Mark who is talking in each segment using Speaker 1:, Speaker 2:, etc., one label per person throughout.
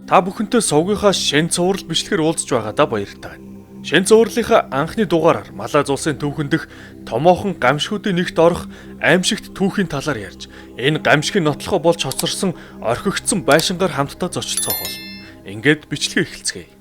Speaker 1: Та бүхэнтэй сувгийнхаа шин цуврал бичлэгээр уулзж байгаадаа баяртай байна. Шин цувралынхаа анхны дугаараар Малайз улсын төвхөн дэх томоохон гамшигуудын нэгт орох аимшигт түүхийн талаар ярьж, энэ гамшигын нотлохоо болж хоцорсон орхигдсон байшингаар хамтдаа зочилцоох болно. Ингээд бичлэгээ эхэлцгээе.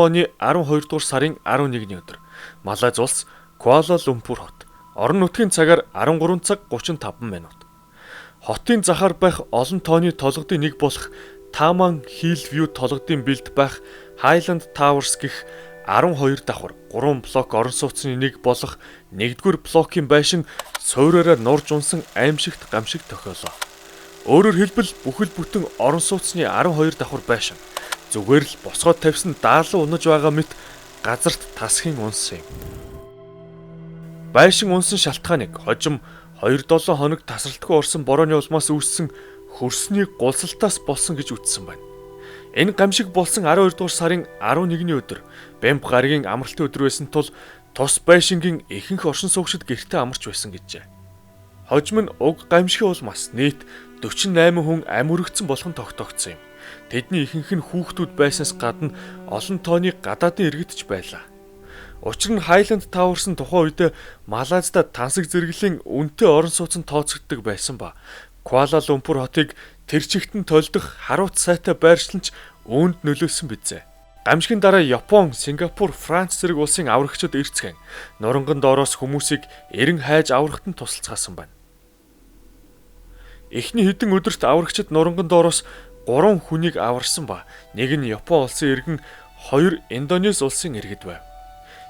Speaker 1: оны 12 дугаар сарын 11-ний өдөр Малайз улс Куала Лумпур хот. Орон нутгийн цагаар 13 цаг 35 минут. Хотын захаар байх олон тооны толгодын нэг болох Таман Хиллвью толгодын бэлд байх Highland Towers гэх 12 давхар 3 блок орон сууцны нэг болох 1-р блокийн байшин суураараа нурж унсан аимшигт гамшиг тохиолоо. Өөрөөр хэлбэл бүхэл бүтэн орон сууцны 12 давхар байшин зүгээр л босгоод тавьсан даалан унаж байгаа мэт газарт тасхийн унсан юм. Байшин унсан шалтгааныг хожим 2-7 хоног тасралтгүй орсон борооны улмаас үүссэн хөрсний гулсалтаас болсон гэж үзсэн байна. Энэ гамшиг болсон 12 дугаар сарын 11-ний өдөр Бэмп гаригийн амралтын өдөр байсан тул тус байшингийн ихэнх оршин суугчид гэртээ амарч байсан гэжээ. Хожим нь уг гамшигын улмаас нийт 48 хүн амь өргөцсөн болох нь тогтоогдсон юм. Тэдний ихэнх нь хүүхдүүд байснаас гадна олон тооны гадаадын иргэдч байлаа. Учир нь Highland Towers нь тухайн үед Малайзда тансаг зэрэглэлийн үнэтэй орон сууцнд тооцогддог байсан ба Куала Лумпур хотыг тэр чигтэн толдох харуут сайтай байршланч үүнд нөлөөлсөн бизээ. Гамшигын дараа Япон, Сингапур, Франц зэрэг улсын аврагчид ирцгэн нуранган доороос хүмүүсийг эрен хайж аврахад нь тусалцгаасан байна. Эхний хэдэн өдөрт аврагчид нуранган доороос 3 хүнийг аварсан ба нэг нь Япон улсын иргэн 2 Индонез улсын иргэд байв.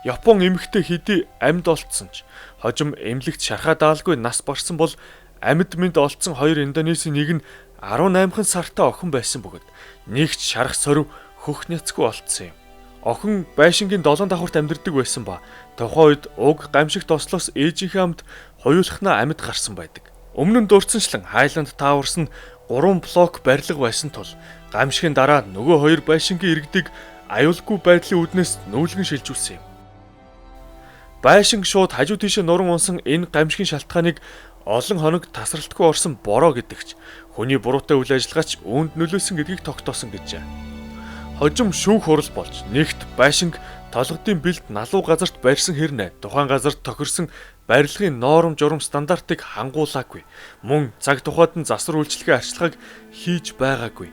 Speaker 1: Япон эмэгтэй хэдий амьд олдсон ч хожим эмнэлэгт шархаа даалгүй нас барсан бол амьд мэд олдсон 2 Индонезийн нэг нь 18хан сартай охин байсан бөгөөд нэгч шарх сорив хөх няцгүй олдсон юм. Охин байшингийн 7 давхарт амьдардаг байсан ба тухайн үед уг гамшигт ослоос ээжийнхээ амд хуйлахнаа амьд гарсан байдаг. Өмнө нь дурдсанчлан Highland Towers нь 3 блок барилга байсан тул гамшигын дараа нөгөө 2 байшингийн иргэдийг аюулгүй байдлын үүднээс нүүлгэн шилжүүлсэн юм. Байшин шууд хажуу тийшээ нуран унсан энэ гамшигын шалтгааныг олон хоног тасралтгүй орсон бороо гэдэгч хүний буруутай үйл ажиллагаач үүнд нөлөөсөн гэдгийг тогтоосон гэжээ. Хожим шүүх хурал болж нэгт байшинг толгодын бэлд налуу газарт барьсан хэрнээ тухайн газарт тохирсон барилгын норм журам стандартыг хангуулаагүй. Мөн цаг тухайд нь засвар үйлчлэгээ арчилгааг хийж байгаагүй.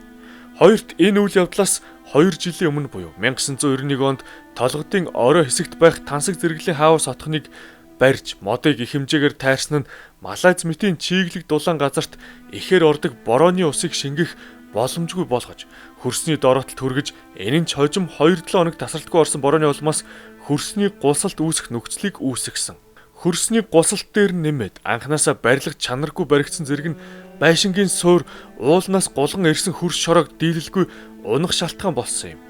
Speaker 1: Хоёрт энэ үйл явдлаас 2 жилийн өмнө буюу 1991 онд толгодын орой хэсэгт байх тансаг зэрэглэлийн хаавар сотхныг барьж модыг их хэмжээгээр тайрсан нь Малайз мэтийн чиглэг дулаан газарт ихээр ордог борооны усыг шингэх боломжгүй болгож хөрсний дороотолд хүргэж энэ нь ч хожим 2-7 хоног тасралтгүй орсон борооны улмаас хөрсний гулсалт үүсэх нөхцөлийг үүсгэсэн. Хөрсний гулсалт дээр нэмээд анханасаа барилга чанаргүй баригдсан зэрэг нь байшингийн суур уулнаас гулган ирсэн хөрс шороог дийлэлгүй унах шалтгаан болсон юм.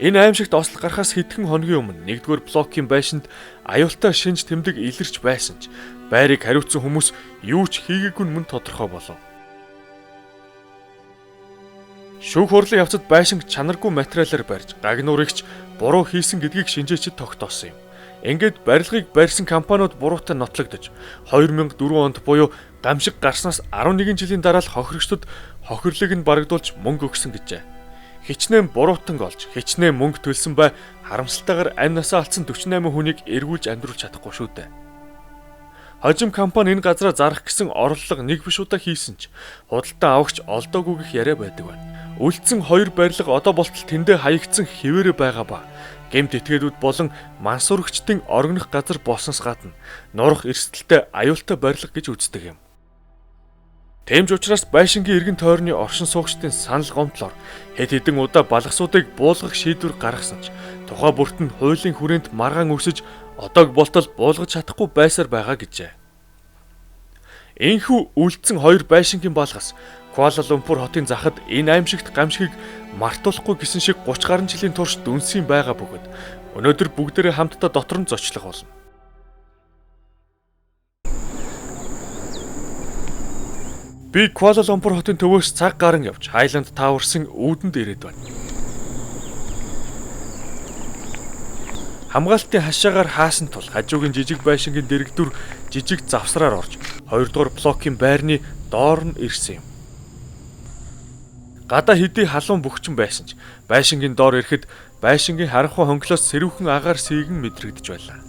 Speaker 1: Энэ аимшигт ослог гарахаас хэдхэн хоногийн өмнө 1-р блокийн байшинд аюултай шинж тэмдэг илэрч байсан ч байрыг хариуцсан хүмүүс юу ч хийгээгүй нь мөн тодорхой болов. Шүүх хурлын явцад байшинг чанаргүй материалаар барьж гагнуурыгч буруу хийсэн гэдгийг шинжээчид тогтоосон юм. Ингээд барилгыг барьсан компаниуд буруутай нотлогдож 2004 онд буюу гамшиг гарснаас 11 жилийн дараа л хохирогчдод хохирлыг нь барагдуулж мөнгө өгсөн гэжээ. Хичнээн буруутанг олж хичнээн мөнгө төлсөн бай харамсалтайгаар амь насаа алдсан 48 хүнийг эргүүлж амьдруулж чадахгүй шүү дээ. Хожим компани энэ газараа зарах гэсэн орлого нэг биш удаа хийсэн ч худалдан авагч олдоогүй гэх яриа байдаг байна. Үлдсэн 2 барилга одоо болтол тэндээ хаягдсан хിവэрэ байгаа ба гэмт этгээдүүд болон мансуурагчдын оргинох газар болсноос гадна нурах эрсдэлтэй аюултай барилга гэж үздэг юм. Тэмж учраас байшингийн эргэн тойрны оршин суугчдын санал гомдлоор хэд хэдэн удаа балгасуудыг буулгах шийдвэр гаргасан ч тухай бүрт нь хуулийн хүрээнд маргаан өсөж Одоог болтол буулгаж чадахгүй байсаар байгаа гэжээ. Энэхүү үлдсэн хоёр байшингийн балгас Куала Лумпур хотын захад энэ аимшигт гамшигыг мартуулахгүй гэсэн шиг 30 гаруй жилийн турш дүнсийн байгаа бөгөөд өнөөдөр бүгдээрээ хамтдаа дотор нь зочлох болно. Би Куала Лумпур хотын төвөөс цаг гарan явж Highland Towers-ын үүдэнд ирээд байна. Хамгаалтын хашаагаар хаасан тул хажуугийн жижиг байшингийн дэрэгдүр жижиг завсраар орж 2 дугаар блокийн байрны доор нь ирсэн юм. Гадаа хэдий халуун бөхчөн байсан ч байшингийн доор ирэхэд байшингийн харанхуй хонглоос сэрүүхэн агаар сийгэн мэдрэгдэж байлаа.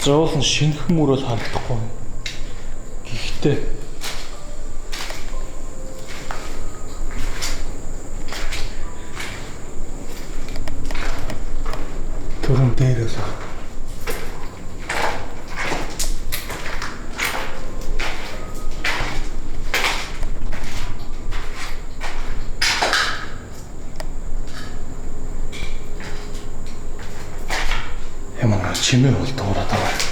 Speaker 1: Зоолн шинэхэн мөр бол харагдахгүй. Гэхдээ түрэн дээр л ямар чимээ бол дуурайд байгаа.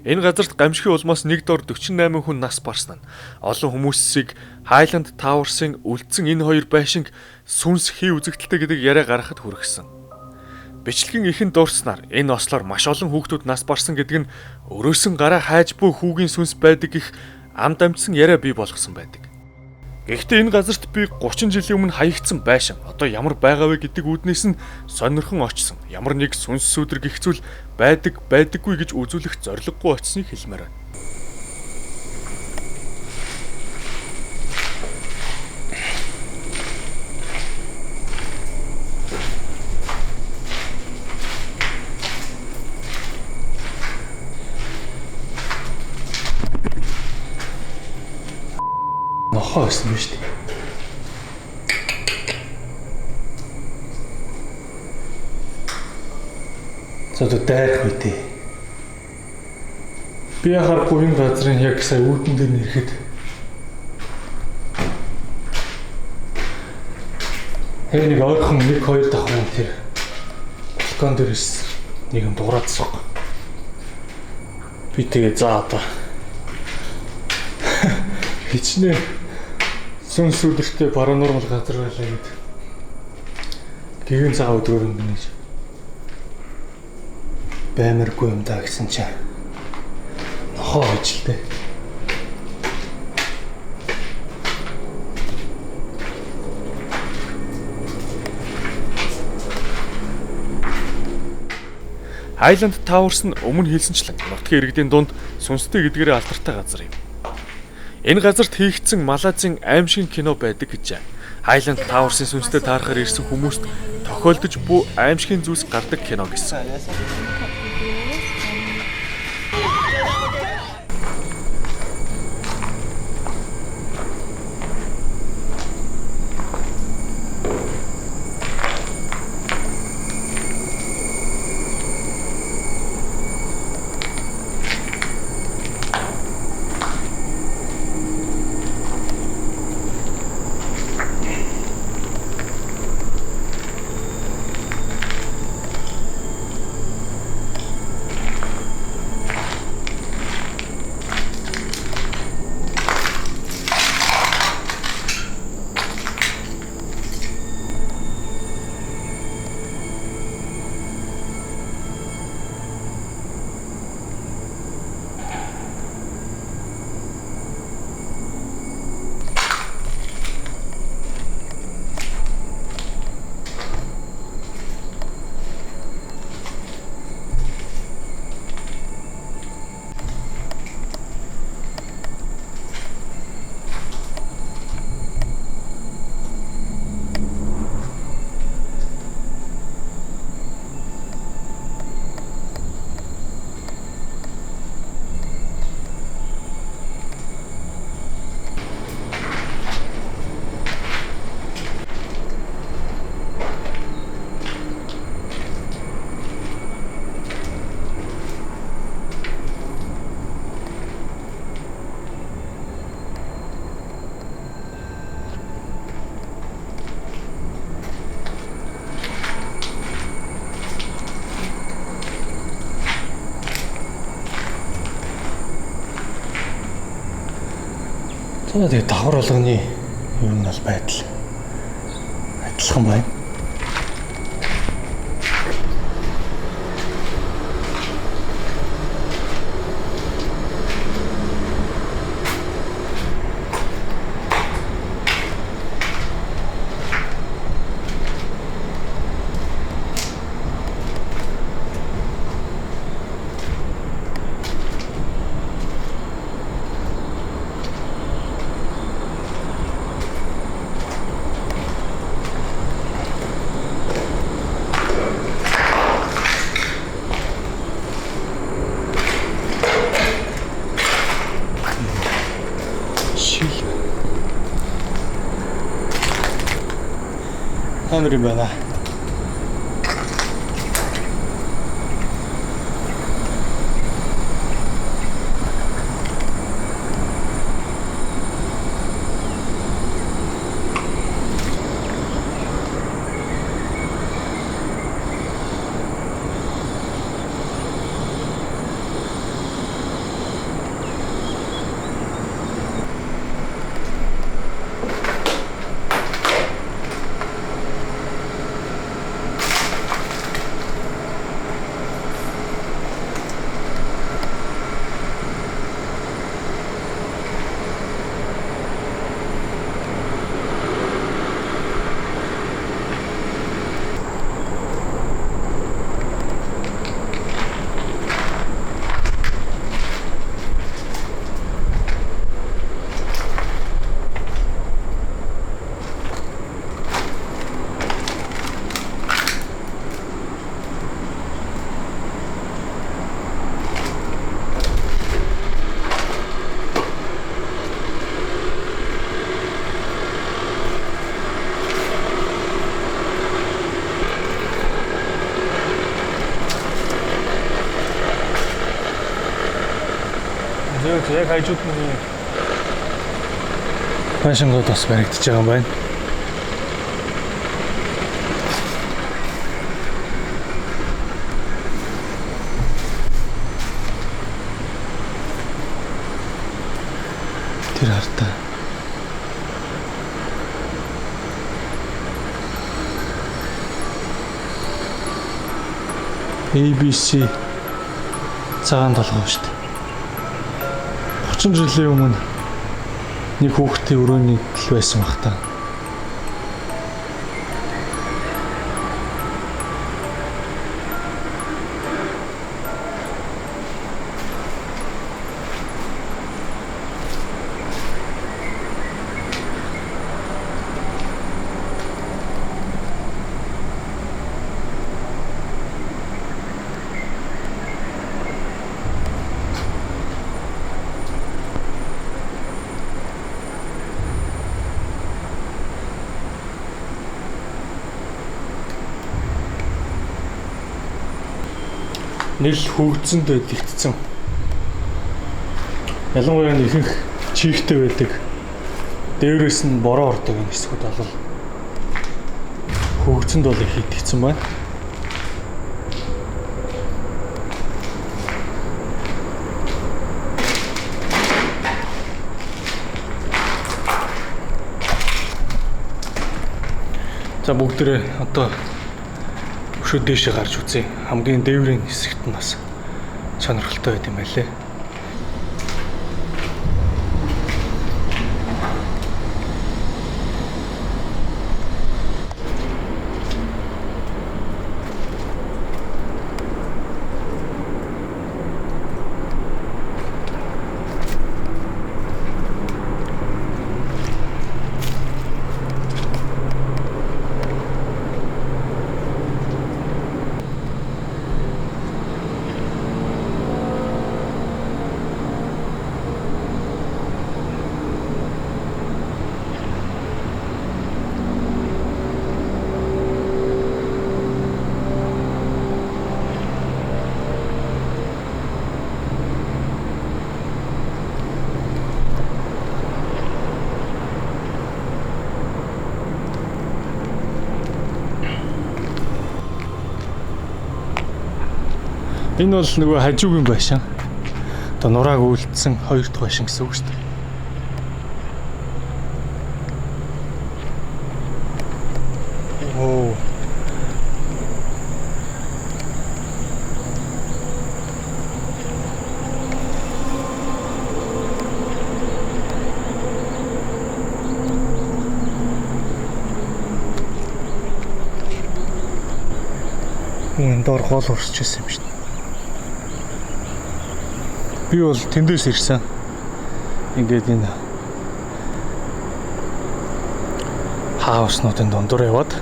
Speaker 1: Энэ газарт гамшигын улмаас нэг дор 48 хүн нас барсан нь олон хүмүүсийг Highland Towers-ын үлдсэн энэ хоёр байшинг сүнс хий үзэгдэлтэй гэдэг яриа гаргахад хүргэсэн. Бичлэгэн ихэн дуурснаар энэ ослоор маш олон хүүхдүүд нас барсан гэдэг нь өрөөсөн гараа хайж буй хүүгийн сүнс байдаг гэх амд амжсан яриа бий болгосон байдаг. Гэхдээ энэ газарт би 30 жилийн өмнө хаягдсан байшин одоо ямар байгаа вэ гэдэг үүднээс нь сонирхон очсон. Ямар нэг сүнс сүдэр гих зүйл байдаггүй гэж үзүүлэх зориггүй очсныг хэлмээр байна. Нохоо байсан юм шүү дээ. Зодо дайрах үедээ. Би харахгүй энэ газрын яг сая үүдэн дээр нэрэхэд нэг ойрхон 1-2 давхрын тэр балкон дээрээс нэг юм дураадсан. Би тэгээ за одоо хичнээн сүнс сүдэртэй паранормал газар байлаа гэд. Гэгэн цагаан өдрөөр ингэж баймаргүй юм даа гэсэн чинь нохоо хижилтэй. Highland Towers нь өмнө хэлсэнчлэн нутгийн иргэдийн дунд сүнстэй гэдгээрээ алдартай газар юм. Энэ газарт хийгдсэн Малазийн аимшигын кино байдаг гэжээ. Highland Towers-ын сүнстэй таарахаар ирсэн хүмүүст тохиолдож буй аимшигын зүйлс гардаг кино гэсэн.
Speaker 2: Тэгээ давхар болгоны юм бол байдал адилхан байна. Амар юм байна. Яг хажууд нь машингууд бас баригдаж байгаа юм байна. Тэр хартаа ABC цагаан толгой шүү дээ. 30 жилийн өмнө нэг хүүхдийн өрөөний л байсан баг та. Нийл хөгжсөнд дэгдсэн. Ялангуяа ихэнх чигтэй байдаг. Дээрээс нь бороо ордог энэ хэсгүүд бол хөгжсөнд бол их итгэцэн байна. За бүгдээ одоо өшөө дээшээ гарч үзье. Хамгийн дээврийн хэсэгт нь бас сонирхолтой байт юм байлээ. Энэ бол нөгөө хажуугийн байшин. Одоо нурааг үйлдсэн 2 дахь байшин гэсэн үг шүү дээ. Хүн доор гол урсч ирсэн юм шүү дээ. Би бол тэндээс ирсэн. Ингээд энэ хауснуудын дундуур яваад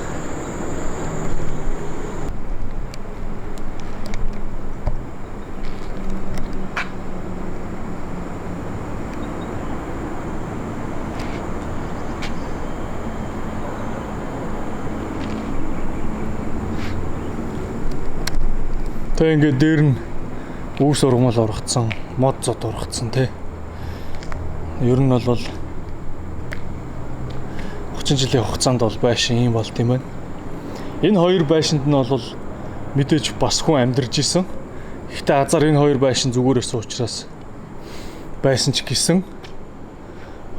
Speaker 2: тэг ингээд дээр нь үүс ургамал ургацсан, мод зод ургацсан тий. Ер нь бол 30 жилийн хугацаанд бол байшин юм болт юм байна. Энэ хоёр байшинд нь бол мэдээж бас хүн амьдарч исэн. Гэхдээ азар энэ хоёр байшин зүгээрээс уучраас байсан ч гэсэн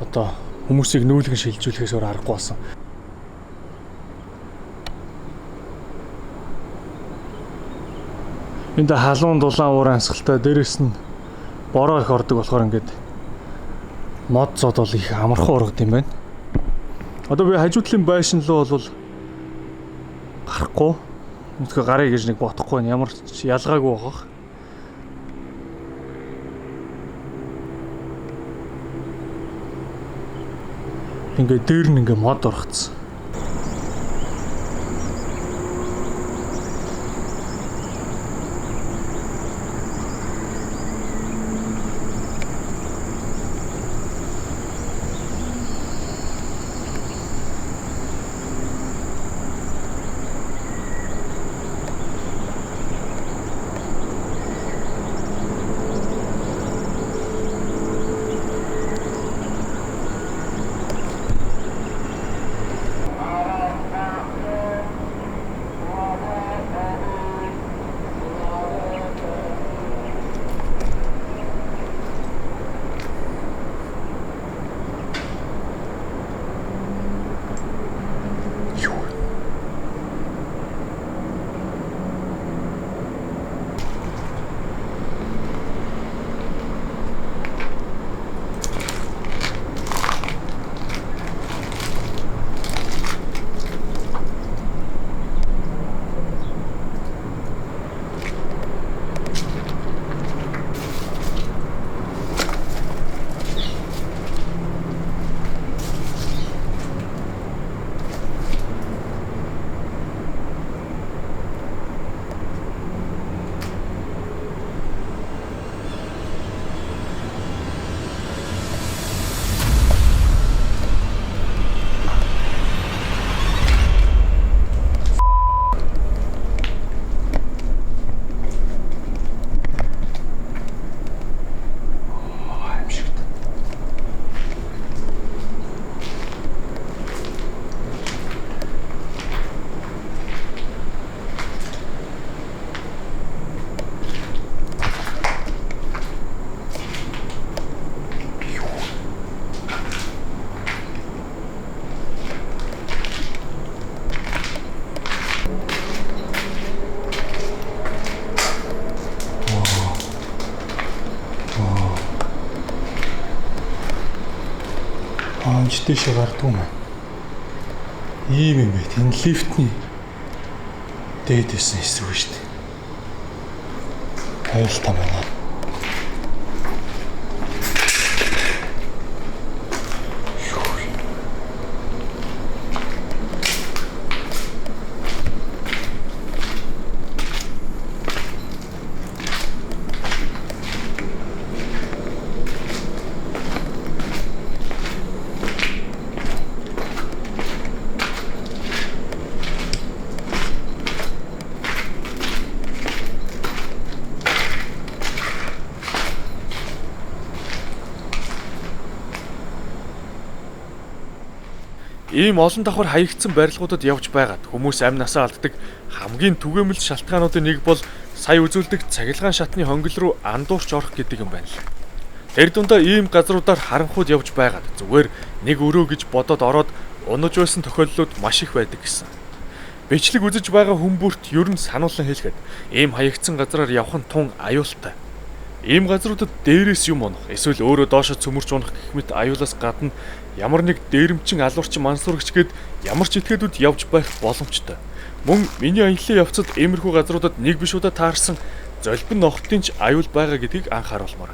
Speaker 2: одоо хүмүүсийг нүүлгэн шилжүүлэхээс өөр аргагүй болсон. Энд халуун дулаан уур амьсгалтай дээрэс нь бороо их ордог болохоор ингээд мод зод бол их амархан ургад юм байна. Одоо би хажуудлын байшин руу бол гарахгүй. Үнэхээр гарыг гэж нэг бодохгүй байна. Ямар ч ялгаагүй байгаах. Ингээд дээр нь ингээд мод ургацсан. Анч дэше гардгүй мэн. Ийм юм байт. Энэ лифтний дээдсэн хэсэг шүү дээ. Айлтаа байна.
Speaker 1: Ийм олон давхар хаягдсан барилгуудад явж байгаад хүмүүс амь насаа алддаг хамгийн түгээмэл шалтгаануудын нэг бол сая үзүүлдэг цахилгаан шатны хонгил руу андуурч орох гэдэг юм байна л. Тэр дундаа ийм газруудаар харанхууд явж байгаад зүгээр нэг өрөө гэж бодоод ороод унаж байсан тохиолдлууд маш их байдаг гэсэн. Бичлэг үзэж байгаа хүмүүрт ер нь сануулсан хэлэхэд ийм хаягдсан газраар явах нь тун аюултай. Ийм газруудад дээрээс юм унах, эсвэл өөрөө доошо цөмөрч унах гэх мэт аюулаас гадна Ямар нэг дээрэмчин алуурчин мансуурагч гээд ямар ч этгээдүүд явж байх боломжтой. Мөн миний аяллаа явцад иймэрхүү газруудад нэг биш удаа таарсан золбин нохтын ч аюул байгаа гэдгийг анхааруулмаар.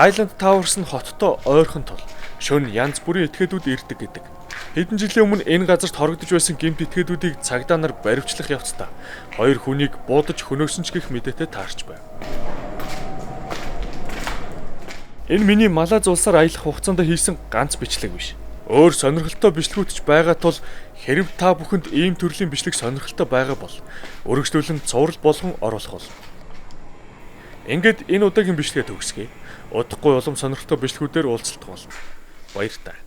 Speaker 1: Highland Towers нь хоттой ойрхон тул шөнө янз бүрийн этгээдүүд ирдэг гэдэг. Хэдэн жилийн өмнө энэ газарт хорогдож байсан гэмт этгээдүүдийг цагдаа нар баривчлах явцдаа хоёр хүнийг буудаж хөнөөсөн ч гэх мэдээтэй таарч байв. Энэ миний Малайз улсаар аялах хугацаанд хийсэн ганц бичлэг биш. Өөр сонирхолтой бичлэгүүд ч байгаа тул хэрэв та бүхэнд ийм төрлийн бичлэг сонирхолтой байгаа бол өргөжлүүлэн цуврал болгон оруулах болно. Ингээд энэ удаагийн бичлэгээ төгсгье. Удахгүй улам сонирхолтой бичлэгүүдээр уулзалт болно. Баяр таа.